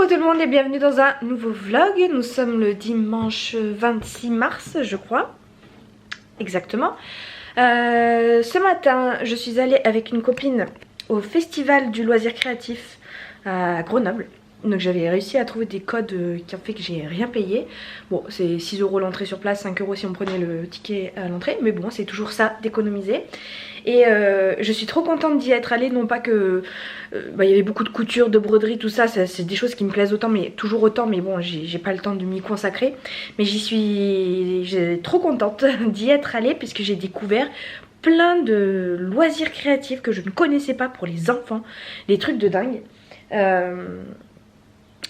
Coucou tout le monde et bienvenue dans un nouveau vlog. Nous sommes le dimanche 26 mars je crois. Exactement. Ce matin je suis allée avec une copine au festival du loisir créatif à Grenoble. Donc j'avais réussi à trouver des codes qui ont fait que j'ai rien payé. Bon, c'est 6 € l'entrée sur place, 5 € si on prenait le ticket à l'entrée. Mais bon, c'est toujours ça d'économiser. Et je suis trop contente d'y être allée. Non pas que... il y avait beaucoup de couture, de broderie, tout ça. C'est des choses qui me plaisent autant, mais toujours autant. Mais bon, j'ai pas le temps de m'y consacrer. Mais j'ai trop contente d'y être allée puisque j'ai découvert plein de loisirs créatifs que je ne connaissais pas pour les enfants. Des trucs de dingue.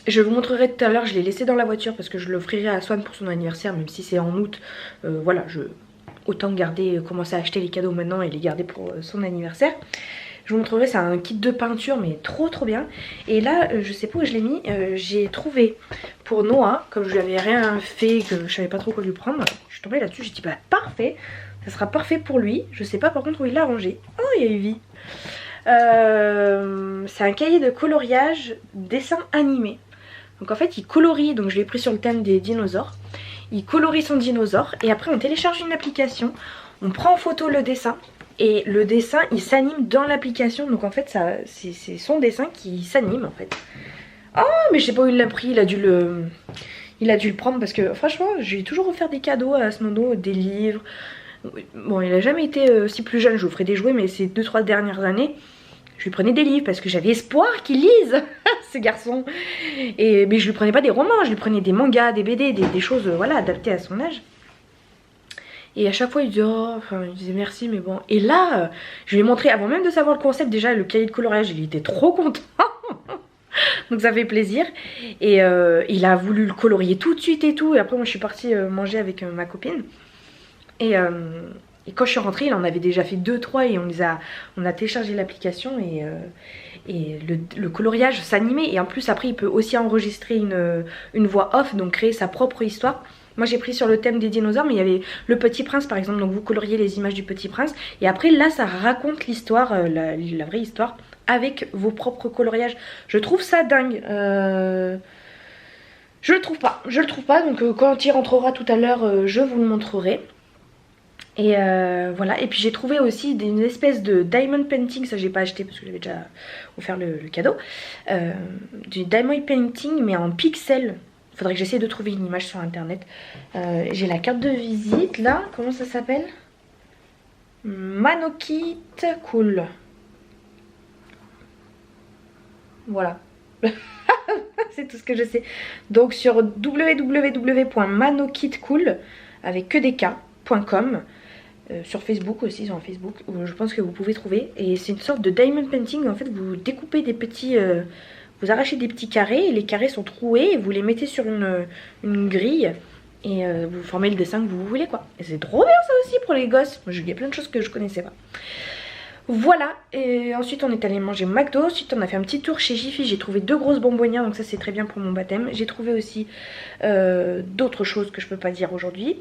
Je vous montrerai tout à l'heure, je l'ai laissé dans la voiture parce que je l'offrirai à Swan pour son anniversaire, même si c'est en août. Voilà, autant garder, commencer à acheter les cadeaux maintenant et les garder pour son anniversaire. Je vous montrerai, c'est un kit de peinture, mais trop bien. Et là, je sais pas où je l'ai mis, j'ai trouvé pour Noah, comme je lui avais rien fait, que je savais pas trop quoi lui prendre. Je suis tombée là-dessus, j'ai dit bah parfait, ça sera parfait pour lui. Je sais pas par contre où il l'a rangé. Oh, il y a eu vie. C'est un cahier de coloriage dessin animé. Donc en fait il colorie, donc je l'ai pris sur le thème des dinosaures. Il colorie son dinosaure et après on télécharge une application, on prend en photo le dessin et le dessin il s'anime dans l'application. Donc en fait c'est son dessin qui s'anime en fait. Oh mais je sais pas où il l'a pris, il a dû le prendre parce que franchement je lui ai toujours offert des cadeaux à ce mono, des livres. Bon il a jamais été aussi plus jeune, je lui offrais des jouets mais ces 2-3 dernières années je lui prenais des livres parce que j'avais espoir qu'il lise ce garçon. Mais je lui prenais pas des romans, je lui prenais des mangas, des BD, des choses voilà, adaptées à son âge. Et à chaque fois il disait oh, enfin il disait merci mais bon. Et là je lui ai montré avant même de savoir le concept, déjà le cahier de coloriage, il était trop content. Donc ça fait plaisir. Et il a voulu le colorier tout de suite et tout. Et après moi je suis partie manger avec ma copine. Et quand je suis rentrée, il en avait déjà fait 2-3 et on a téléchargé l'application et le coloriage s'animait. Et en plus après il peut aussi enregistrer une voix off, donc créer sa propre histoire. Moi j'ai pris sur le thème des dinosaures, mais il y avait le Petit Prince par exemple, donc vous coloriez les images du Petit Prince. Et après là ça raconte l'histoire, la vraie histoire, avec vos propres coloriages. Je trouve ça dingue. Je le trouve pas, donc quand il rentrera tout à l'heure, je vous le montrerai. Et voilà, et puis j'ai trouvé aussi une espèce de diamond painting, ça j'ai pas acheté parce que j'avais déjà offert le cadeau, du diamond painting mais en pixels. Faudrait que j'essaie de trouver une image sur internet. J'ai la carte de visite là, comment ça s'appelle? Manokit Cool. Voilà. C'est tout ce que je sais. Donc sur www.manokitcool avec que des K.com. Sur Facebook aussi, ils ont un Facebook où je pense que vous pouvez trouver. Et c'est une sorte de diamond painting. En fait vous découpez des petits, vous arrachez des petits carrés et les carrés sont troués et vous les mettez sur une grille et vous formez le dessin que vous voulez quoi. Et c'est trop bien ça aussi pour les gosses. Moi il y a plein de choses que je connaissais pas. Voilà, et ensuite on est allé manger au McDo, ensuite on a fait un petit tour chez Jiffy, j'ai trouvé 2 grosses bonbonnières, donc ça c'est très bien pour mon baptême. J'ai trouvé aussi d'autres choses que je peux pas dire aujourd'hui.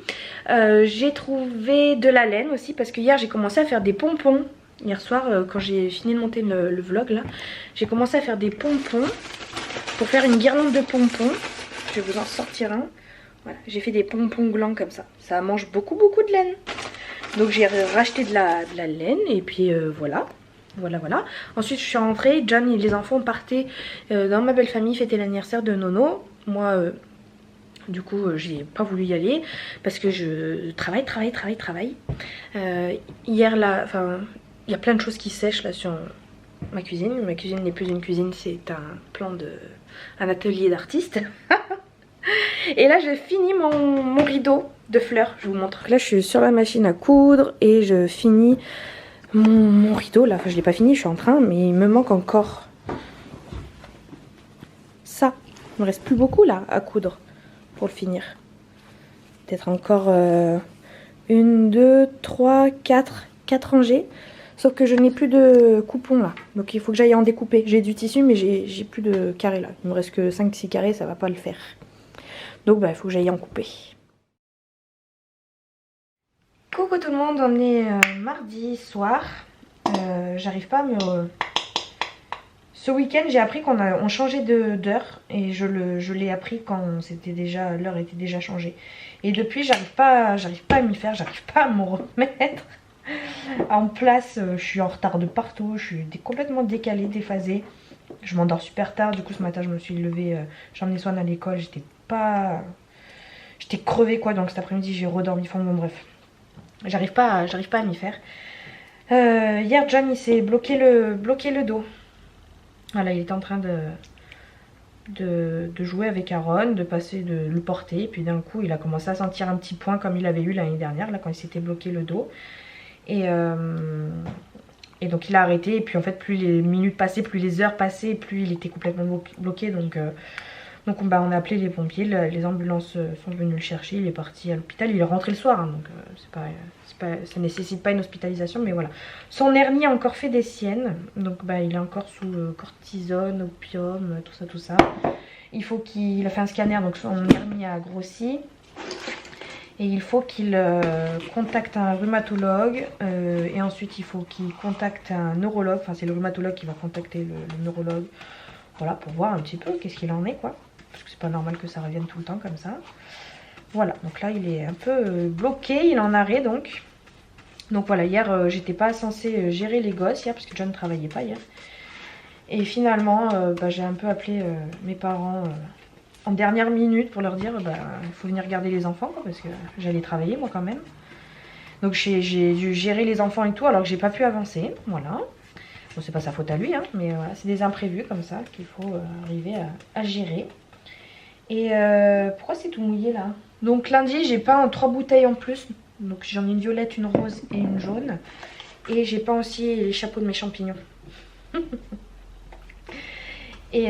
J'ai trouvé de la laine aussi, parce que hier j'ai commencé à faire des pompons. Hier soir, quand j'ai fini de monter le vlog là, j'ai commencé à faire des pompons, pour faire une guirlande de pompons. Je vais vous en sortir un. Voilà, j'ai fait des pompons glands comme ça, ça mange beaucoup de laine. Donc j'ai racheté de la laine et puis voilà. Ensuite je suis rentrée, John et les enfants partaient dans ma belle famille fêter l'anniversaire de Nono. Moi du coup j'ai pas voulu y aller parce que je travaille. Hier là, enfin il y a plein de choses qui sèchent là sur ma cuisine. Ma cuisine n'est plus une cuisine, c'est un atelier d'artiste. Et là j'ai fini mon rideau de fleurs, je vous montre. Là je suis sur la machine à coudre et je finis mon rideau là. Enfin je l'ai pas fini, je suis en train, mais il me manque encore ça. Il me reste plus beaucoup là à coudre pour le finir. Peut-être encore 1, 2, 3, 4 rangées. Sauf que je n'ai plus de coupons là. Donc il faut que j'aille en découper. J'ai du tissu mais j'ai plus de carrés là. Il me reste que 5-6 carrés, ça va pas le faire. Donc bah il faut que j'aille en couper. Coucou tout le monde, on est mardi soir. J'arrive pas à me Ce week-end j'ai appris on changeait d'heure et je l'ai appris quand l'heure était déjà changée. Et depuis j'arrive pas à m'y faire, j'arrive pas à me remettre en place. Je suis en retard de partout, je suis complètement décalée, déphasée. Je m'endors super tard, du coup ce matin je me suis levée, j'ai emmené Swan à l'école, j'étais crevée quoi, donc cet après-midi j'ai redormi fond, bon bref. J'arrive pas à m'y faire. Hier John il s'est bloqué le dos. Voilà, il était en train de jouer avec Aaron, de le porter, et puis d'un coup il a commencé à sentir un petit point comme il avait eu l'année dernière, là quand il s'était bloqué le dos. Et donc il a arrêté, et puis en fait plus les minutes passaient, plus les heures passaient, plus il était complètement bloqué. Donc on a appelé les pompiers, les ambulances sont venues le chercher, il est parti à l'hôpital, il est rentré le soir, hein, donc ça nécessite pas une hospitalisation, mais voilà. Son hernie a encore fait des siennes, donc il est encore sous cortisone, opium, tout ça. Il a fait un scanner, donc son hernie a grossi. Et il faut qu'il contacte un rhumatologue et ensuite il faut qu'il contacte un neurologue. Enfin c'est le rhumatologue qui va contacter le neurologue. Voilà, pour voir un petit peu qu'est-ce qu'il en est quoi. Parce que c'est pas normal que ça revienne tout le temps comme ça. Voilà, donc là il est un peu bloqué, il est en arrêt donc. Donc voilà, hier j'étais pas censée gérer les gosses hier parce que John ne travaillait pas hier. Et finalement j'ai un peu appelé mes parents en dernière minute pour leur dire il faut venir garder les enfants quoi, parce que j'allais travailler moi quand même. Donc j'ai dû gérer les enfants et tout alors que j'ai pas pu avancer. Voilà. Bon c'est pas sa faute à lui hein, mais voilà, c'est des imprévus comme ça qu'il faut arriver à gérer. Et pourquoi c'est tout mouillé là? Donc lundi j'ai peint 3 bouteilles en plus. Donc j'en ai une violette, une rose et une jaune. Et j'ai peint aussi les chapeaux de mes champignons. Et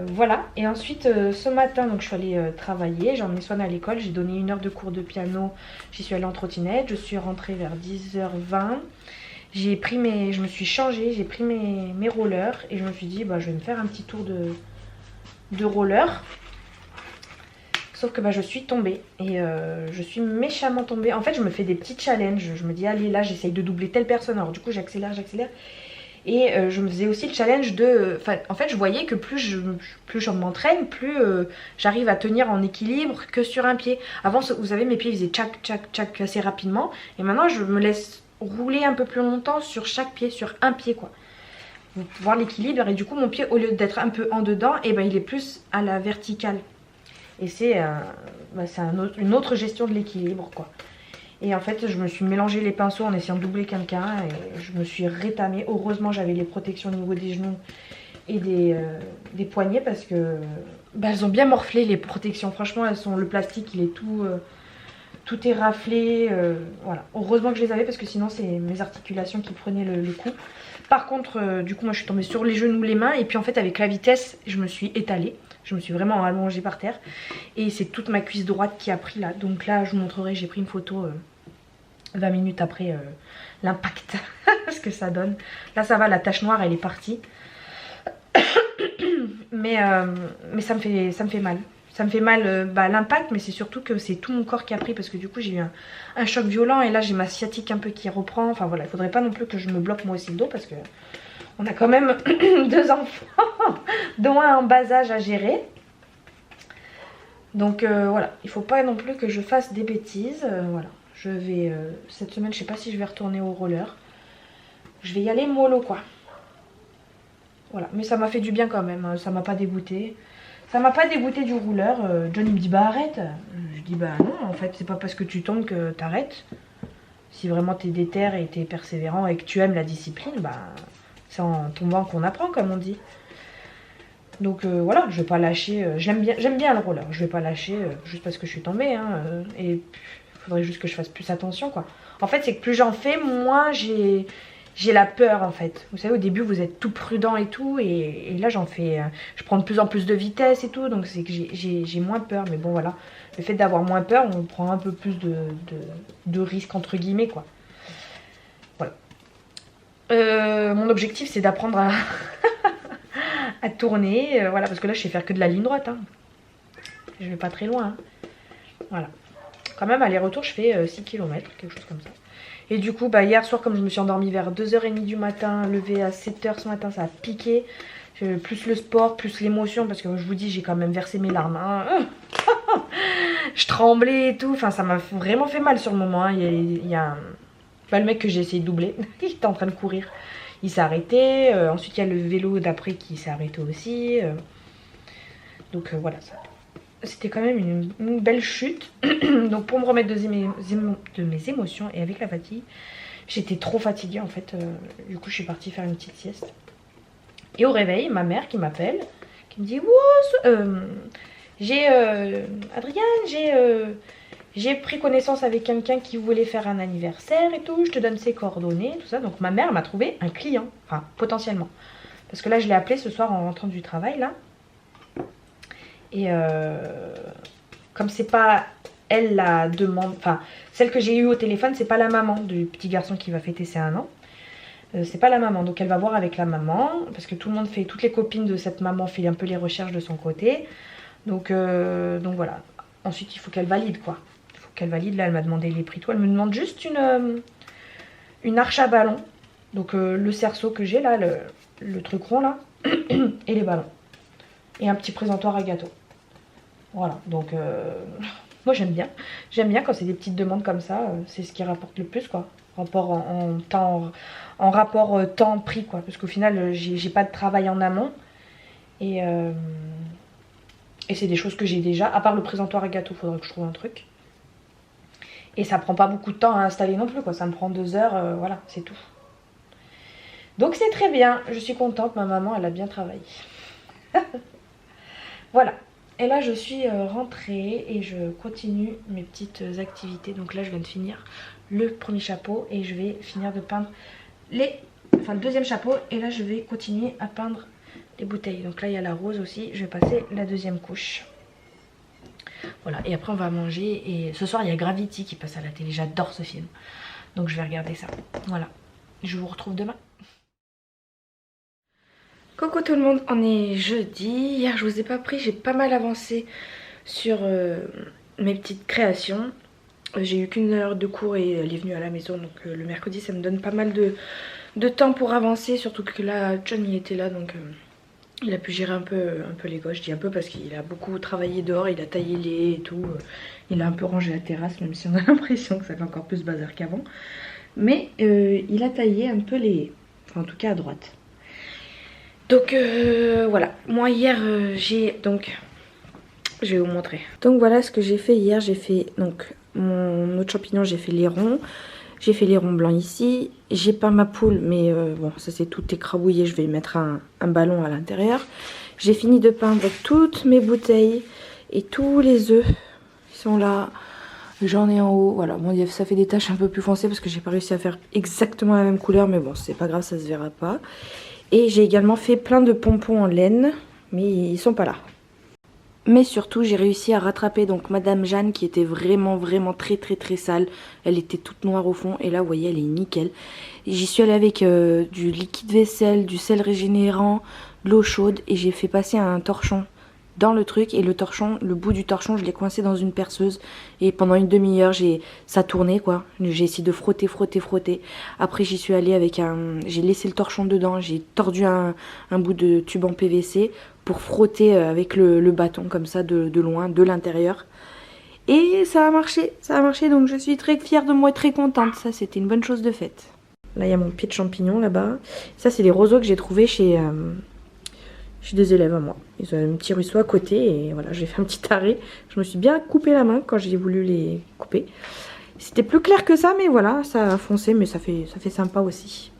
voilà, et ensuite ce matin donc je suis allée travailler, j'ai emmené Swan à l'école, j'ai donné 1 heure de cours de piano, j'y suis allée en trottinette, je suis rentrée vers 10h20, je me suis changée, j'ai pris mes rollers et je me suis dit je vais me faire un petit tour de roller. Sauf que je suis tombée et je suis méchamment tombée. En fait je me fais des petits challenges, je me dis allez là j'essaye de doubler telle personne, alors du coup j'accélère. Et je me faisais aussi le challenge en fait je voyais que plus je m'entraîne, plus j'arrive à tenir en équilibre que sur un pied. Avant vous savez mes pieds ils faisaient tchac tchac tchac assez rapidement. Et maintenant je me laisse rouler un peu plus longtemps sur chaque pied, sur un pied quoi. Pour voir l'équilibre. Et du coup mon pied au lieu d'être un peu en dedans, il est plus à la verticale. Et c'est une autre gestion de l'équilibre quoi. Et en fait je me suis mélangé les pinceaux en essayant de doubler quelqu'un et je me suis rétamée. Heureusement j'avais les protections au niveau des genoux et des poignets parce que elles ont bien morflé les protections. Franchement le plastique il est tout est raflé. Voilà. Heureusement que je les avais parce que sinon c'est mes articulations qui prenaient le coup. Par contre du coup moi je suis tombée sur les genoux, les mains et puis en fait avec la vitesse je me suis étalée. Je me suis vraiment allongée par terre. Et c'est toute ma cuisse droite qui a pris là. Donc là, je vous montrerai, j'ai pris une photo 20 minutes après l'impact. Ce que ça donne. Là, ça va, la tache noire, elle est partie. mais ça me fait mal. Ça me fait mal l'impact, mais c'est surtout que c'est tout mon corps qui a pris. Parce que du coup, j'ai eu un choc violent. Et là, j'ai ma sciatique un peu qui reprend. Enfin voilà, il faudrait pas non plus que je me bloque moi aussi le dos. Parce que on a quand même 2 enfants, dont un en bas âge à gérer. Donc voilà, il faut pas non plus que je fasse des bêtises. Voilà, je vais cette semaine, je sais pas si je vais retourner au roller. Je vais y aller mollo quoi. Voilà, mais ça m'a fait du bien quand même, hein. Ça m'a pas dégoûté. Ça m'a pas dégoûté du rouleur. John il me dit arrête. Je dis non, en fait c'est pas parce que tu tombes que t'arrêtes. Si vraiment t'es déter et t'es persévérant et que tu aimes la discipline, c'est en tombant qu'on apprend comme on dit. Donc voilà, je vais pas lâcher. J'aime bien le roller. Je vais pas lâcher juste parce que je suis tombée. Hein, et il faudrait juste que je fasse plus attention quoi. En fait c'est que plus j'en fais, moins j'ai la peur en fait. Vous savez au début vous êtes tout prudent et tout. Et là j'en fais. Je prends de plus en plus de vitesse et tout. Donc c'est que j'ai moins peur. Mais bon voilà. Le fait d'avoir moins peur, on prend un peu plus de risques entre guillemets quoi. Voilà. Mon objectif c'est d'apprendre à tourner, voilà, parce que là je sais faire que de la ligne droite, hein. Je vais pas très loin, hein. Voilà. Quand même aller-retour je fais 6 km, quelque chose comme ça. Et du coup hier soir comme je me suis endormie vers 2h30 du matin, levée à 7h ce matin, ça a piqué. Plus le sport, plus l'émotion, parce que je vous dis, j'ai quand même versé mes larmes. Hein. Je tremblais et tout, enfin ça m'a vraiment fait mal sur le moment. Hein. Il y a le mec que j'ai essayé de doubler, il était en train de courir. Il s'est arrêté, ensuite il y a le vélo d'après qui s'est arrêté aussi. Donc voilà, c'était quand même une belle chute. Donc pour me remettre de mes émotions et avec la fatigue, j'étais trop fatiguée en fait. Du coup je suis partie faire une petite sieste. Et au réveil, ma mère qui m'appelle, qui me dit Adriane, j'ai pris connaissance avec quelqu'un qui voulait faire un anniversaire et tout, je te donne ses coordonnées, tout ça. Donc ma mère m'a trouvé un client, enfin potentiellement. Parce que là je l'ai appelé ce soir en rentrant du travail là. Et comme c'est pas elle la demande, enfin celle que j'ai eue au téléphone, c'est pas la maman du petit garçon qui va fêter ses 1 an. C'est pas la maman, donc elle va voir avec la maman, parce que tout le monde fait, toutes les copines de cette maman fait un peu les recherches de son côté. Donc voilà. Ensuite il faut qu'elle valide quoi. Il faut qu'elle valide, là elle m'a demandé les prix, tout. Elle me demande juste une arche à ballon. Donc le cerceau que j'ai là, le truc rond là, et les ballons. Et un petit présentoir à gâteau. Voilà, donc moi j'aime bien. J'aime bien quand c'est des petites demandes comme ça, c'est ce qui rapporte le plus quoi. Rapport en temps, en rapport temps-prix quoi. Parce qu'au final j'ai pas de travail en amont. Et c'est des choses que j'ai déjà. À part le présentoir à gâteau, il faudrait que je trouve un truc. Et ça prend pas beaucoup de temps à installer non plus quoi. Ça me prend 2 heures, voilà, c'est tout. Donc c'est très bien, je suis contente, ma maman elle a bien travaillé. Voilà. Et là je suis rentrée et je continue mes petites activités. Donc là je viens de finir le premier chapeau et je vais finir de peindre le deuxième chapeau. Et là je vais continuer à peindre les bouteilles. Donc là il y a la rose aussi, je vais passer la deuxième couche. Voilà, et après on va manger. Et ce soir il y a Gravity qui passe à la télé, j'adore ce film. Donc je vais regarder ça. Voilà, je vous retrouve demain. Coucou tout le monde, on est jeudi. Hier je vous ai pas pris, j'ai pas mal avancé sur mes petites créations. J'ai eu qu'une heure de cours et elle est venue à la maison, donc le mercredi ça me donne pas mal de temps pour avancer. Surtout que là John il était là, donc il a pu gérer un peu les gosses. Je dis un peu parce qu'il a beaucoup travaillé dehors, il a taillé les haies et tout. Il a un peu rangé la terrasse, même si on a l'impression que ça fait encore plus bazar qu'avant. Mais il a taillé un peu les haies, enfin, en tout cas à droite. Donc voilà, moi hier je vais vous montrer. Donc voilà ce que j'ai fait hier. J'ai fait donc mon autre champignon, j'ai fait les ronds. J'ai fait les ronds blancs ici. J'ai peint ma poule, mais bon ça c'est tout écrabouillé. Je vais mettre un ballon à l'intérieur. J'ai fini de peindre toutes mes bouteilles et tous les œufs. Ils sont là. J'en ai en haut. Voilà, bon ça fait des taches un peu plus foncées parce que j'ai pas réussi à faire exactement la même couleur. Mais bon c'est pas grave, ça se verra pas. Et j'ai également fait plein de pompons en laine, mais ils sont pas là. Mais surtout j'ai réussi à rattraper donc Madame Jeanne qui était vraiment très sale. Elle était toute noire au fond et là vous voyez elle est nickel. J'y suis allée avec du liquide vaisselle, du sel régénérant, de l'eau chaude et j'ai fait passer un torchon dans le truc. Et le torchon, le bout du torchon je l'ai coincé dans une perceuse et pendant une demi-heure ça tournait quoi. J'ai essayé de frotter. Après j'y suis allée avec j'ai laissé le torchon dedans, j'ai tordu un bout de tube en PVC pour frotter avec le bâton comme ça de loin, de l'intérieur. Et ça a marché, donc je suis très fière de moi et très contente. Ça c'était une bonne chose de faite. Là il y a mon pied de champignon là-bas. Ça c'est des roseaux que j'ai trouvé chez des élèves à moi. Ils ont un petit ruisseau à côté et voilà, j'ai fait un petit arrêt. Je me suis bien coupé la main quand j'ai voulu les couper. C'était plus clair que ça, mais voilà, ça a foncé, mais ça fait sympa aussi.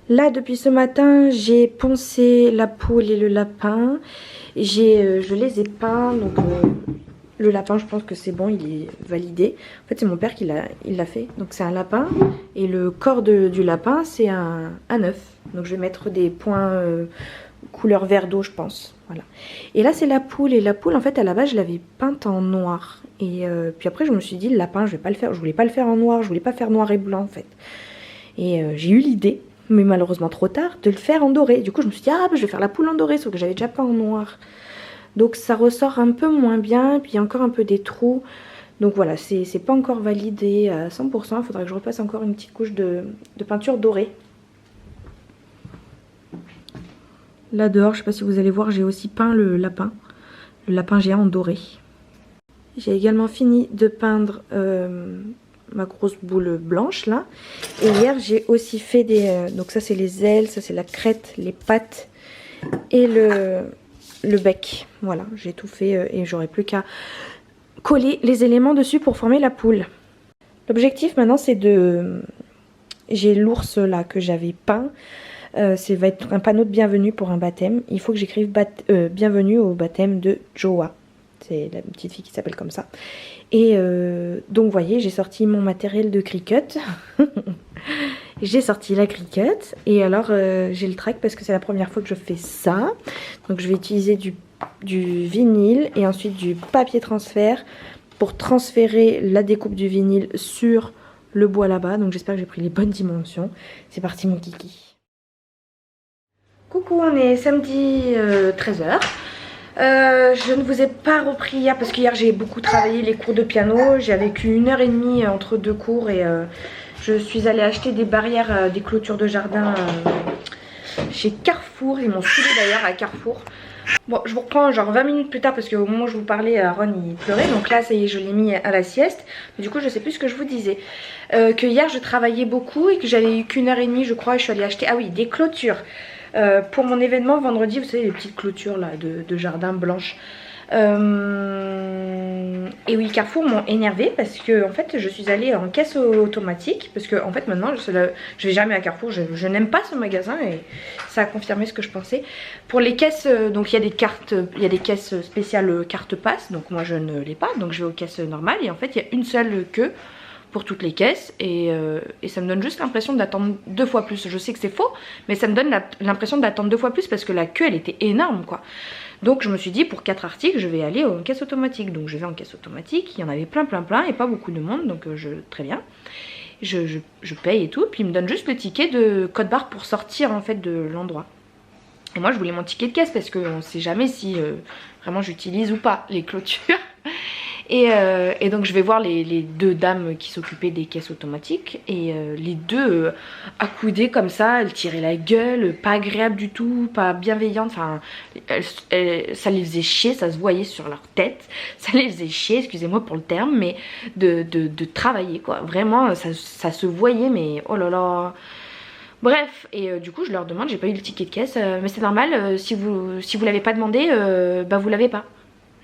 Là, depuis ce matin, j'ai poncé la poule et le lapin. Je les ai peints, donc le lapin, je pense que c'est bon, il est validé. En fait, c'est mon père qui l'a fait. Donc c'est un lapin et le corps du lapin, c'est un œuf. Donc je vais mettre des points couleur vert d'eau je pense, voilà. Et là c'est la poule, et la poule en fait à la base je l'avais peinte en noir et puis après je me suis dit le lapin je vais pas le faire, je voulais pas le faire en noir, je voulais pas faire noir et blanc en fait. Et j'ai eu l'idée, mais malheureusement trop tard, de le faire en doré. Du coup je me suis dit ah bah, je vais faire la poule en doré, sauf que j'avais déjà peint en noir. Donc ça ressort un peu moins bien, puis il y a encore un peu des trous. Donc voilà, c'est pas encore validé à 100%, il faudra que je repasse encore une petite couche de peinture dorée. Là dehors, je sais pas si vous allez voir, j'ai aussi peint le lapin géant en doré. J'ai également fini de peindre ma grosse boule blanche là. Et hier j'ai aussi fait des... donc ça c'est les ailes, ça c'est la crête, les pattes et le bec. Voilà, j'ai tout fait et j'aurai plus qu'à coller les éléments dessus pour former la poule. L'objectif maintenant c'est de... J'ai l'ours là que j'avais peint. Ça va être un panneau de bienvenue pour un baptême. Il faut que j'écrive bienvenue au baptême de Joa. C'est la petite fille qui s'appelle comme ça. Et donc vous voyez, j'ai sorti mon matériel de Cricut. J'ai sorti la Cricut. Et alors j'ai le track parce que c'est la première fois que je fais ça. Donc je vais utiliser du vinyle et ensuite du papier transfert pour transférer la découpe du vinyle sur le bois là-bas. Donc j'espère que j'ai pris les bonnes dimensions. C'est parti mon kiki. Coucou, on est samedi 13 h. Je ne vous ai pas repris hier parce qu'hier j'ai beaucoup travaillé les cours de piano. J'avais qu'1 h 30 entre deux cours et je suis allée acheter des barrières, des clôtures de jardin chez Carrefour. Ils m'ont saoulé d'ailleurs à Carrefour. Bon, je vous reprends genre 20 minutes plus tard parce qu'au moment où je vous parlais, Aaron il pleurait. Donc là ça y est, je l'ai mis à la sieste. Mais du coup je sais plus ce que je vous disais. Que hier je travaillais beaucoup et que j'avais eu qu'1 h 30 je crois. Et je suis allée acheter, ah oui, des clôtures. Pour mon événement vendredi, vous savez les petites clôtures là de jardin blanches. Et oui, Carrefour m'ont énervé parce que en fait je suis allée en caisse automatique parce que en fait maintenant je vais jamais à Carrefour, je n'aime pas ce magasin et ça a confirmé ce que je pensais. Pour les caisses, donc il y a des cartes, il y a des caisses spéciales carte passe, donc moi je ne l'ai pas, donc je vais aux caisses normales et en fait il y a une seule queue pour toutes les caisses et ça me donne juste l'impression d'attendre 2 fois plus. Je sais que c'est faux, mais ça me donne l'impression d'attendre 2 fois plus parce que la queue elle était énorme quoi. Donc je me suis dit pour 4 articles je vais aller en caisse automatique. Donc je vais en caisse automatique, il y en avait plein et pas beaucoup de monde, donc très bien. Je paye et tout, puis il me donne juste le ticket de code barre pour sortir en fait de l'endroit. Et moi je voulais mon ticket de caisse parce qu'on ne sait jamais si vraiment j'utilise ou pas les clôtures. Et donc je vais voir les 2 dames qui s'occupaient des caisses automatiques et les 2 accoudées comme ça, elles tiraient la gueule, pas agréable du tout, pas bienveillante, enfin ça les faisait chier, ça se voyait sur leur tête, ça les faisait chier, excusez-moi pour le terme, mais de travailler quoi, vraiment ça se voyait mais oh là là. Bref, et du coup je leur demande, j'ai pas eu le ticket de caisse, mais c'est normal, si vous l'avez pas demandé, bah vous l'avez pas.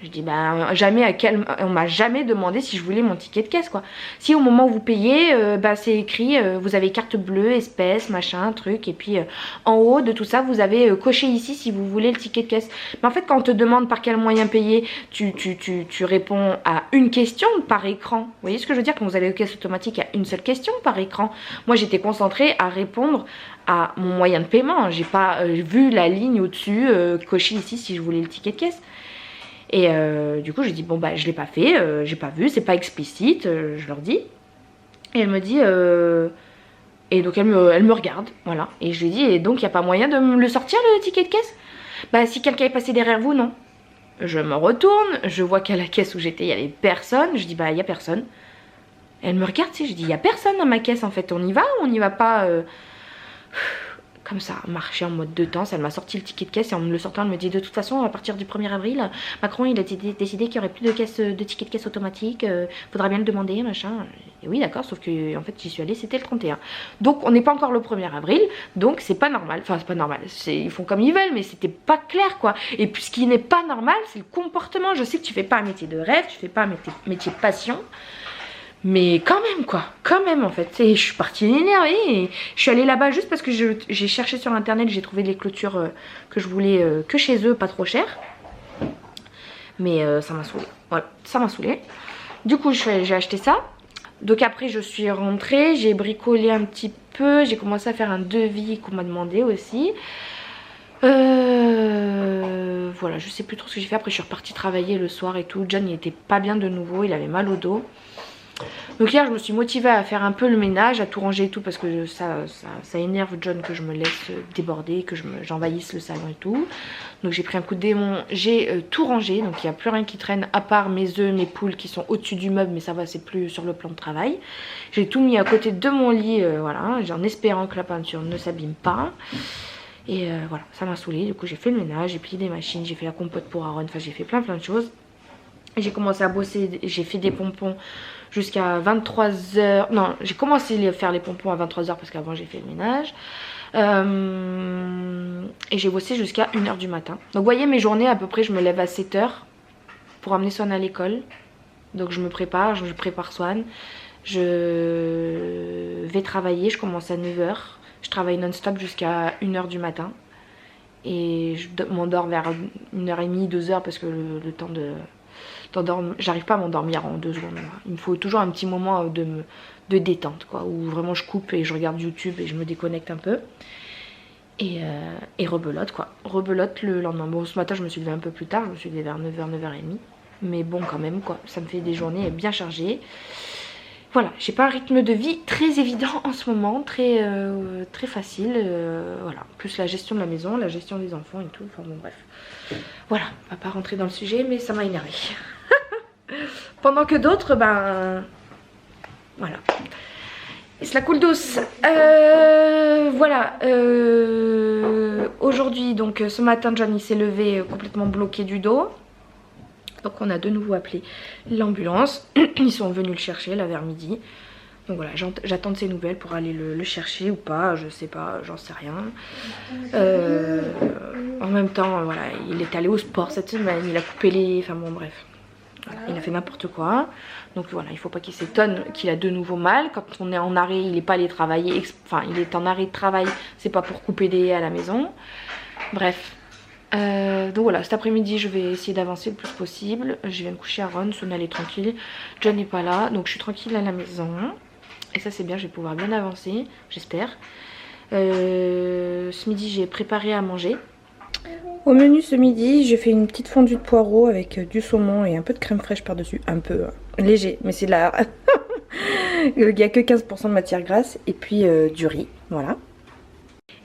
Je dis bah jamais on m'a jamais demandé si je voulais mon ticket de caisse quoi. Si au moment où vous payez, bah c'est écrit vous avez carte bleue, espèce, machin, truc, et puis en haut de tout ça vous avez coché ici si vous voulez le ticket de caisse. Mais en fait quand on te demande par quel moyen payer, tu réponds à une question par écran. Vous voyez ce que je veux dire? Quand vous allez aux caisses automatiques, il y a une seule question par écran. Moi j'étais concentrée à répondre à mon moyen de paiement. J'ai pas vu la ligne au-dessus, cocher ici si je voulais le ticket de caisse. Et du coup j'ai dit bon bah je l'ai pas fait, j'ai pas vu, c'est pas explicite, je leur dis. Et elle me dit et donc elle me regarde, voilà. Et je lui dis et donc il n'y a pas moyen de me le sortir le ticket de caisse? Bah si quelqu'un est passé derrière vous, non. Je me retourne, je vois qu'à la caisse où j'étais il y avait personne, je dis bah il y a personne. Elle me regarde, tu sais, je dis il y a personne dans ma caisse en fait, on y va ou on n'y va pas comme ça, marcher en mode de temps. Elle m'a sorti le ticket de caisse et en me le sortant elle me dit de toute façon à partir du 1er avril Macron il a décidé qu'il n'y aurait plus de ticket de caisse automatique, faudra bien le demander machin. Et oui d'accord, sauf que en fait j'y suis allée, c'était le 31. Donc on n'est pas encore le 1er avril, donc c'est pas normal, enfin c'est pas normal, ils font comme ils veulent mais c'était pas clair quoi. Et puis ce qui n'est pas normal c'est le comportement. Je sais que tu fais pas un métier de rêve, tu fais pas un métier de passion, mais quand même quoi, quand même en fait. Et je suis partie énervée et je suis allée là-bas juste parce que j'ai cherché sur internet, j'ai trouvé les clôtures que je voulais que chez eux, pas trop cher. Mais ça m'a saoulée, voilà, ça m'a saoulée. Du coup j'ai acheté ça. Donc après je suis rentrée, j'ai bricolé un petit peu, j'ai commencé à faire un devis qu'on m'a demandé aussi. Voilà, je sais plus trop ce que j'ai fait. Après je suis repartie travailler le soir et tout. John il était pas bien de nouveau, il avait mal au dos. Donc hier je me suis motivée à faire un peu le ménage, à tout ranger et tout parce que ça énerve John que je me laisse déborder, que j'envahisse le salon et tout. Donc j'ai pris un coup de démon, j'ai tout rangé, donc il n'y a plus rien qui traîne à part mes œufs, mes poules qui sont au-dessus du meuble, mais ça va, c'est plus sur le plan de travail. J'ai tout mis à côté de mon lit, voilà, en espérant que la peinture ne s'abîme pas. Et voilà, ça m'a saoulée. Du coup j'ai fait le ménage, j'ai plié des machines, j'ai fait la compote pour Aaron, enfin j'ai fait plein de choses. J'ai commencé à bosser, j'ai fait des pompons jusqu'à 23 h. Non, j'ai commencé à faire les pompons à 23 h parce qu'avant j'ai fait le ménage. Et j'ai bossé jusqu'à 1 h du matin. Donc vous voyez mes journées, à peu près je me lève à 7 h pour amener Swan à l'école. Donc je me prépare, je prépare Swan. Je vais travailler, je commence à 9 h. Je travaille non-stop jusqu'à 1 h du matin. Et je m'endors vers 1h30, 2 h parce que le temps de... J'arrive pas à m'endormir en 2 secondes. Il me faut toujours un petit moment de détente, quoi, où vraiment je coupe et je regarde YouTube et je me déconnecte un peu. Et rebelote, quoi. Rebelote le lendemain. Bon, ce matin je me suis levée un peu plus tard, je me suis levée vers 9 h, 9h30. Mais bon, quand même, quoi. Ça me fait des journées bien chargées. Voilà, j'ai pas un rythme de vie très évident en ce moment, très facile. Voilà, plus la gestion de la maison, la gestion des enfants et tout. Enfin bon, bref. Voilà, on va pas rentrer dans le sujet, mais ça m'a énervée. Pendant que d'autres, ben... Voilà. Et cela coule douce. Voilà. Aujourd'hui, donc ce matin, Johnny s'est levé complètement bloqué du dos. Donc on a de nouveau appelé l'ambulance. Ils sont venus le chercher là vers midi. Donc voilà, j'attends de ses nouvelles pour aller le chercher ou pas, je sais pas, j'en sais rien. En même temps, voilà, il est allé au sport cette semaine, il a coupé les... Enfin bon, bref. Voilà, il a fait n'importe quoi. Donc voilà, il faut pas qu'il s'étonne qu'il a de nouveau mal. Quand on est en arrêt, il n'est pas allé travailler. Enfin, il est en arrêt de travail, c'est pas pour couper des haies à la maison. Bref. Donc voilà, cet après-midi je vais essayer d'avancer le plus possible. Je viens de coucher Aaron, Son elle est tranquille, John n'est pas là, donc je suis tranquille à la maison. Et ça c'est bien, je vais pouvoir bien avancer, j'espère. Ce midi j'ai préparé à manger. Au menu ce midi, j'ai fait une petite fondue de poireaux avec du saumon et un peu de crème fraîche par-dessus. Un peu léger, mais c'est de la... Il n'y a que 15% de matière grasse et puis du riz, voilà.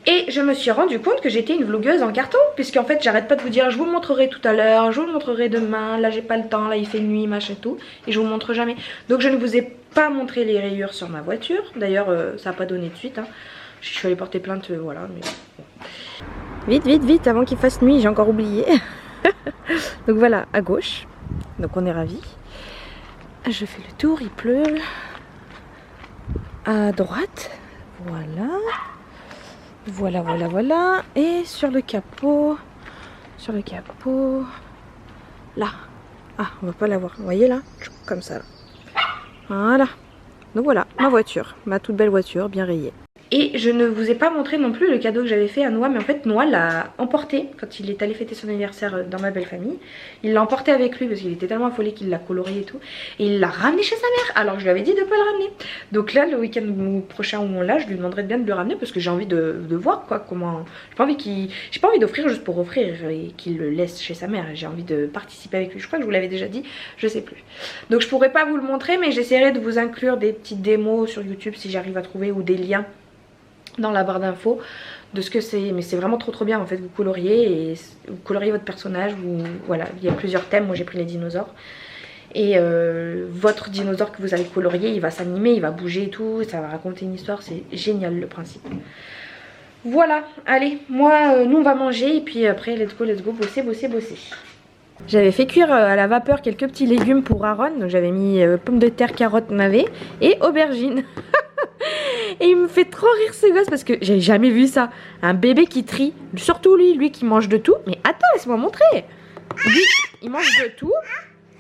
Et je me suis rendu compte que j'étais une vlogueuse en carton, puisqu'en fait j'arrête pas de vous dire je vous le montrerai tout à l'heure, je vous le montrerai demain, là j'ai pas le temps, là il fait nuit, machin tout, et je vous le montre jamais. Donc je ne vous ai pas montré les rayures sur ma voiture, d'ailleurs ça n'a pas donné de suite, hein. Je suis allée porter plainte, voilà, mais bon. Vite, vite, vite, avant qu'il fasse nuit, j'ai encore oublié. Donc voilà, à gauche, donc on est ravis. Je fais le tour, il pleut. À droite, voilà. Voilà, voilà, voilà. Et sur le capot, là. Ah, on va pas la voir. Vous voyez là? Comme ça. Voilà. Donc voilà, ma voiture. Ma toute belle voiture, bien rayée. Et je ne vous ai pas montré non plus le cadeau que j'avais fait à Noah, mais en fait Noah l'a emporté quand il est allé fêter son anniversaire dans ma belle famille. Il l'a emporté avec lui parce qu'il était tellement affolé qu'il l'a colorié et tout. Et il l'a ramené chez sa mère alors que je lui avais dit de ne pas le ramener. Donc là le week-end prochain où on l'a, je lui demanderai bien de le ramener parce que j'ai envie de voir quoi, comment... J'ai pas envie d'offrir juste pour offrir et qu'il le laisse chez sa mère. J'ai envie de participer avec lui. Je crois que je vous l'avais déjà dit, je sais plus. Donc je pourrais pas vous le montrer, mais j'essaierai de vous inclure des petites démos sur YouTube si j'arrive à trouver ou des liens dans la barre d'infos de ce que c'est, mais c'est vraiment trop bien en fait. Vous coloriez et vous coloriez votre personnage, voilà, il y a plusieurs thèmes. Moi j'ai pris les dinosaures et votre dinosaure que vous avez colorié, il va s'animer, il va bouger et tout, ça va raconter une histoire, c'est génial le principe. Voilà, allez, moi nous on va manger et puis après let's go, bosser. J'avais fait cuire à la vapeur quelques petits légumes pour Aaron, donc j'avais mis pommes de terre, carottes, navets et aubergines. Et il me fait trop rire ce gosse parce que j'ai jamais vu ça. Un bébé qui trie, surtout lui qui mange de tout. Mais attends, laisse-moi montrer. Lui, il mange de tout.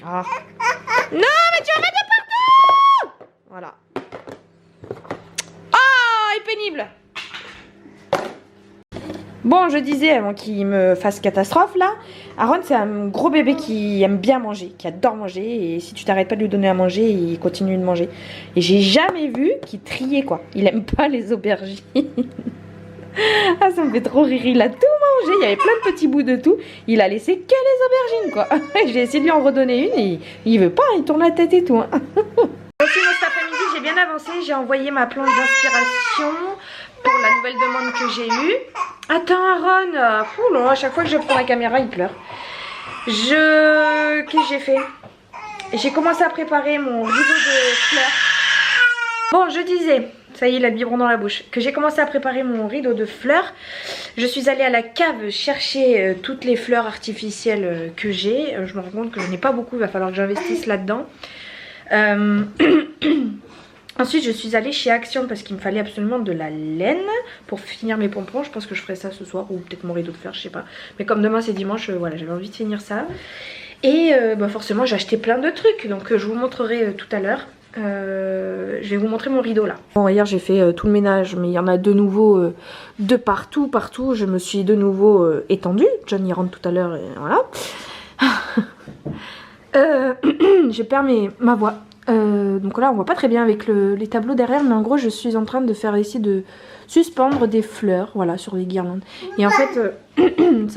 Oh. Non, mais tu vas mettre de partout. Voilà. Oh, il est pénible. Bon, je disais avant qu'il me fasse catastrophe là, Aaron c'est un gros bébé qui aime bien manger, qui adore manger, et si tu t'arrêtes pas de lui donner à manger, il continue de manger. Et j'ai jamais vu qu'il triait quoi, il aime pas les aubergines. Ah ça me fait trop rire, il a tout mangé, il y avait plein de petits bouts de tout, il a laissé que les aubergines quoi. J'ai essayé de lui en redonner une et il veut pas, il tourne la tête et tout. Hein. Aussi, cet après-midi j'ai bien avancé, j'ai envoyé ma planche d'inspiration pour la nouvelle demande que j'ai eue. Attends Aaron, à chaque fois que je prends la caméra il pleure. Qu'est-ce que j'ai fait? J'ai commencé à préparer mon rideau de fleurs. Bon, je disais, ça y est, il a le biberon dans la bouche. Que j'ai commencé à préparer mon rideau de fleurs. Je suis allée à la cave chercher toutes les fleurs artificielles que j'ai. Je me rends compte que je n'ai pas beaucoup, il va falloir que j'investisse là-dedans. Ensuite je suis allée chez Action parce qu'il me fallait absolument de la laine pour finir mes pompons. Je pense que je ferai ça ce soir ou peut-être mon rideau de fleurs, je sais pas. Mais comme demain c'est dimanche, voilà, j'avais envie de finir ça. Et forcément j'ai acheté plein de trucs, donc je vous montrerai tout à l'heure. Je vais vous montrer mon rideau là. Bon, hier j'ai fait tout le ménage, mais il y en a de nouveau de partout. Je me suis de nouveau étendue. John y rentre tout à l'heure et voilà. Je perds ma voix. Donc là on voit pas très bien avec les tableaux derrière, mais en gros je suis en train de faire essayer de suspendre des fleurs, voilà, sur les guirlandes. Et en fait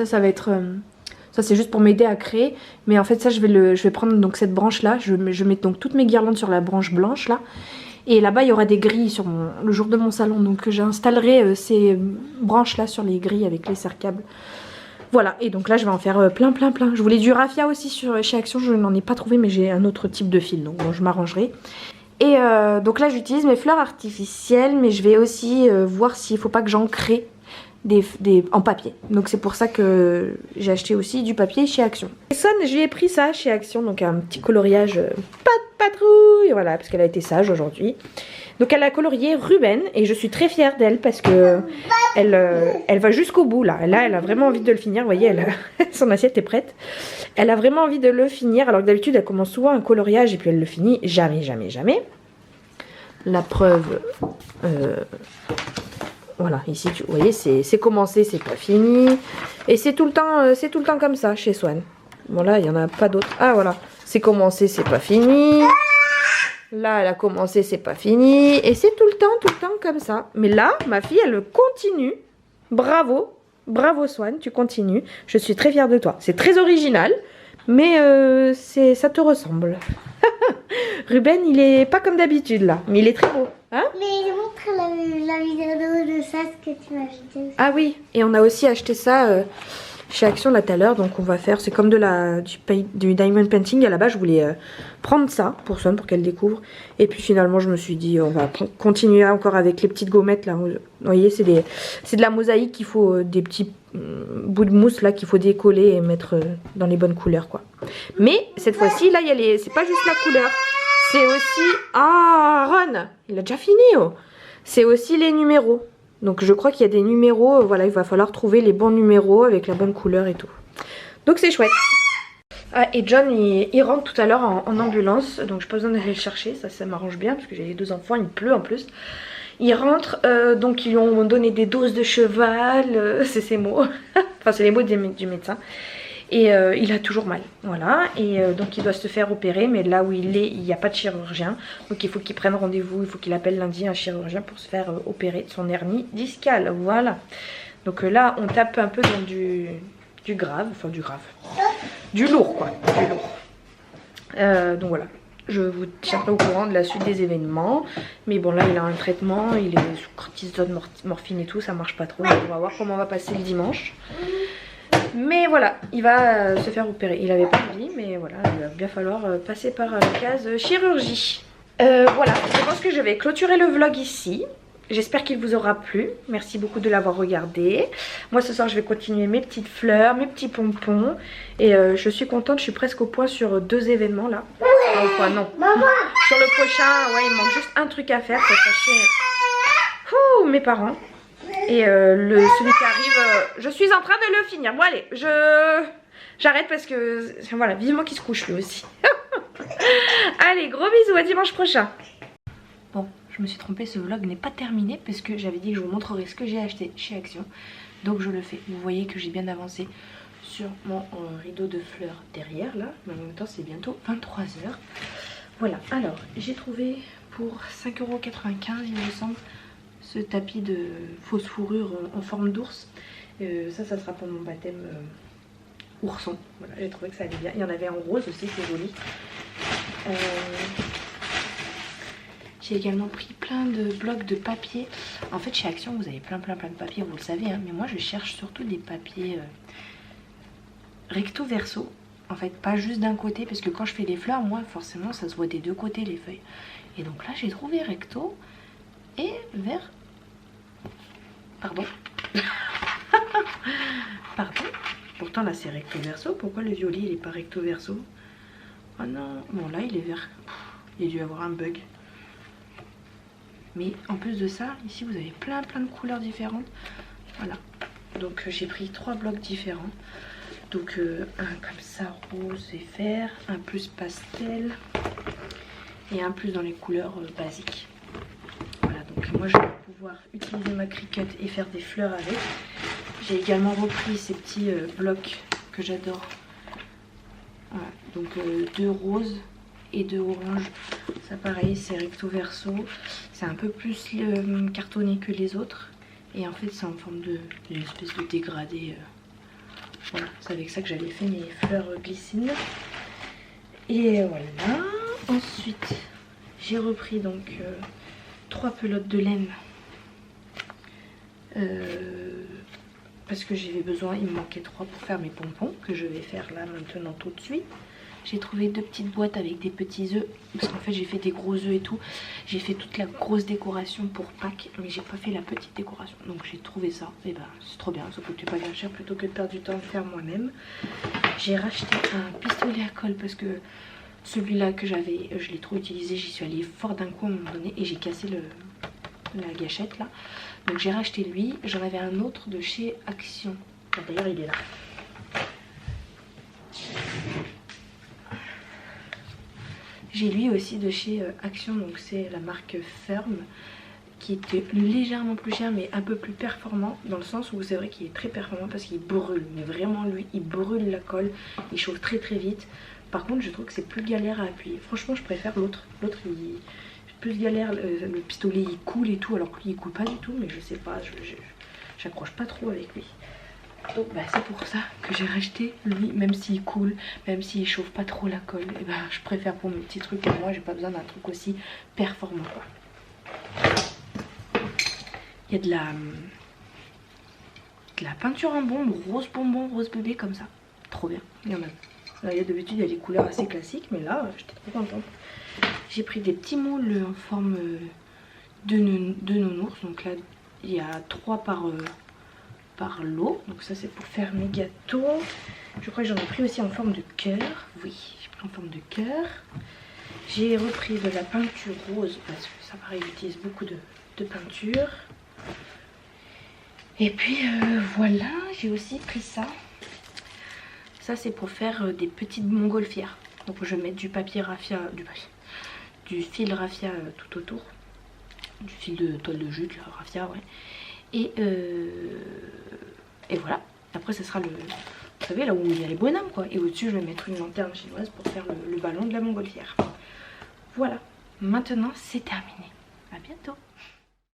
ça va être ça c'est juste pour m'aider à créer, mais en fait ça je vais prendre donc cette branche là, je mets donc toutes mes guirlandes sur la branche blanche là, et là-bas il y aura des grilles sur le jour de mon salon, donc j'installerai ces branches là sur les grilles avec les serre-câbles. Voilà, et donc là je vais en faire plein. Je voulais du raffia aussi chez Action, je n'en ai pas trouvé, mais j'ai un autre type de fil, donc bon, je m'arrangerai. Et donc là j'utilise mes fleurs artificielles, mais je vais aussi voir s'il ne faut pas que j'en crée en papier. Donc c'est pour ça que j'ai acheté aussi du papier chez Action. Et Son, je lui ai pris ça chez Action, donc un petit coloriage pas de patrouille, voilà, parce qu'elle a été sage aujourd'hui. Donc elle a colorié Ruben et je suis très fière d'elle parce que elle va jusqu'au bout là. Là elle a vraiment envie de le finir, vous voyez, son assiette est prête. Elle a vraiment envie de le finir, alors que d'habitude elle commence souvent un coloriage et puis elle le finit jamais. La preuve, voilà, ici vous voyez c'est commencé, c'est pas fini. Et c'est tout le temps comme ça chez Swan. Bon là il n'y en a pas d'autres. Ah voilà, c'est commencé, c'est pas fini. Là, elle a commencé, c'est pas fini. Et c'est tout le temps comme ça. Mais là, ma fille, elle continue. Bravo. Bravo, Swan, tu continues. Je suis très fière de toi. C'est très original, mais ça te ressemble. Ruben, il est pas comme d'habitude, là. Mais il est très beau. Hein? Mais je montre la vidéo de ça, ce que tu m'as acheté. Ah oui, et on a aussi acheté ça chez Action là tout à l'heure, donc on va faire, c'est comme du diamond painting. À la base je voulais prendre ça pour Swan, pour qu'elle découvre, et puis finalement je me suis dit on va continuer encore avec les petites gommettes là, vous voyez c'est de la mosaïque, qu'il faut des petits bouts de mousse là qu'il faut décoller et mettre dans les bonnes couleurs quoi. Mais cette fois-ci là c'est pas juste la couleur, c'est aussi, Ron il a déjà fini c'est aussi les numéros. Donc je crois qu'il y a des numéros, voilà, il va falloir trouver les bons numéros avec la bonne couleur et tout. Donc c'est chouette. Ah, et John il rentre tout à l'heure en ambulance, donc j'ai pas besoin d'aller le chercher, ça m'arrange bien parce que j'ai les deux enfants, il pleut en plus. Il rentre, donc ils lui ont donné des doses de cheval, c'est ses mots, enfin c'est les mots du médecin. Et il a toujours mal, voilà, et donc il doit se faire opérer, mais là où il est, il n'y a pas de chirurgien. Donc il faut qu'il prenne rendez-vous, il faut qu'il appelle lundi un chirurgien pour se faire opérer de son hernie discale, voilà. Donc là on tape un peu dans du grave, enfin du lourd quoi, du lourd. Donc voilà, je vous tiendrai au courant de la suite des événements. Mais bon là il a un traitement, il est sous cortisone, morphine et tout, ça marche pas trop, donc on va voir comment on va passer le dimanche. Mais voilà, il va se faire opérer. Il avait pas envie, mais voilà, il va bien falloir passer par la case chirurgie. Voilà, je pense que je vais clôturer le vlog ici. J'espère qu'il vous aura plu. Merci beaucoup de l'avoir regardé. Moi ce soir je vais continuer mes petites fleurs, mes petits pompons. Et je suis contente, je suis presque au point sur 2 événements là. Enfin non. Maman. Sur le prochain, ouais, il manque juste un truc à faire. C'est chercher mes parents. Et celui qui arrive, je suis en train de le finir. Bon allez, j'arrête parce que voilà, vivement qu'il se couche lui aussi. Allez, gros bisous, à dimanche prochain. Bon, je me suis trompée, ce vlog n'est pas terminé parce que j'avais dit que je vous montrerai ce que j'ai acheté chez Action. Donc je le fais. Vous voyez que j'ai bien avancé sur mon rideau de fleurs derrière là. Mais en même temps c'est bientôt 23 h. Voilà, alors j'ai trouvé pour 5,95 € il me semble ce tapis de fausse fourrure en forme d'ours. Ça sera pour mon baptême ourson. Voilà, j'ai trouvé que ça allait bien. Il y en avait en rose aussi, c'est joli. J'ai également pris plein de blocs de papier. En fait chez Action vous avez plein de papiers, vous le savez, hein, mais moi je cherche surtout des papiers recto verso. En fait pas juste d'un côté, parce que quand je fais les fleurs, moi forcément ça se voit des deux côtés les feuilles. Et donc là j'ai trouvé recto. et vert. Pardon. Pardon. Pourtant là c'est recto verso. Pourquoi le violet il est pas recto verso? Oh non. Bon là il est vert. Il a dû avoir un bug. Mais en plus de ça, ici vous avez plein de couleurs différentes. Voilà. Donc j'ai pris 3 blocs différents. Donc un comme ça rose et vert, un plus pastel et un plus dans les couleurs basiques. Voilà, donc moi je vais pouvoir utiliser ma Cricut et faire des fleurs avec. J'ai également repris ces petits blocs que j'adore. Voilà, donc 2 roses et 2 oranges. Ça pareil, c'est recto verso. C'est un peu plus cartonné que les autres. Et en fait c'est en forme d'une espèce de dégradé. Voilà, c'est avec ça que j'avais fait mes fleurs glycine. Et voilà. Ensuite, j'ai repris donc 3 pelotes de laine. Parce que j'avais besoin, il me manquait 3 pour faire mes pompons, que je vais faire là maintenant tout de suite. J'ai trouvé 2 petites boîtes avec des petits œufs, parce qu'en fait j'ai fait des gros œufs et tout. J'ai fait toute la grosse décoration pour Pâques, mais j'ai pas fait la petite décoration. Donc j'ai trouvé ça, et ben c'est trop bien, ça coûtait pas bien cher plutôt que de perdre du temps à le faire moi-même. J'ai racheté un pistolet à colle parce que celui-là que j'avais, je l'ai trop utilisé, j'y suis allée fort d'un coup à un moment donné et j'ai cassé la gâchette là. Donc j'ai racheté lui, j'en avais un autre de chez Action. D'ailleurs il est là. J'ai lui aussi de chez Action, donc c'est la marque Ferme, qui était légèrement plus cher mais un peu plus performant, dans le sens où c'est vrai qu'il est très performant parce qu'il brûle, mais vraiment lui il brûle la colle, il chauffe très vite. Par contre je trouve que c'est plus galère à appuyer, franchement je préfère l'autre. L'autre il plus galère, le pistolet il coule et tout, alors que lui il coule pas du tout, mais je sais pas, j'accroche pas trop avec lui. Donc bah, c'est pour ça que j'ai racheté lui, même s'il coule, même s'il chauffe pas trop la colle, et bah, je préfère pour mes petits trucs à moi, j'ai pas besoin d'un truc aussi performant quoi. Il y a de la peinture en bombe, rose bonbon, rose bébé comme ça, trop bien, il y en a. Là, d'habitude il y a des couleurs assez classiques, mais là j'étais trop contente. J'ai pris des petits moules en forme de nounours, donc là il y a 3 par lot, donc ça c'est pour faire mes gâteaux. Je crois que j'en ai pris aussi en forme de cœur, oui j'ai pris en forme de cœur. J'ai repris de la peinture rose parce que ça pareil j'utilise beaucoup de peinture. Et puis voilà, j'ai aussi pris ça. Ça c'est pour faire des petites montgolfières. Donc je vais mettre du papier raffia, du fil raffia tout autour. Du fil de toile de jute, là, raffia, ouais. Et voilà. Après ça sera le... Vous savez là où il y a les bonhommes quoi. Et au-dessus je vais mettre une lanterne chinoise pour faire le ballon de la montgolfière. Voilà. Maintenant c'est terminé. À bientôt.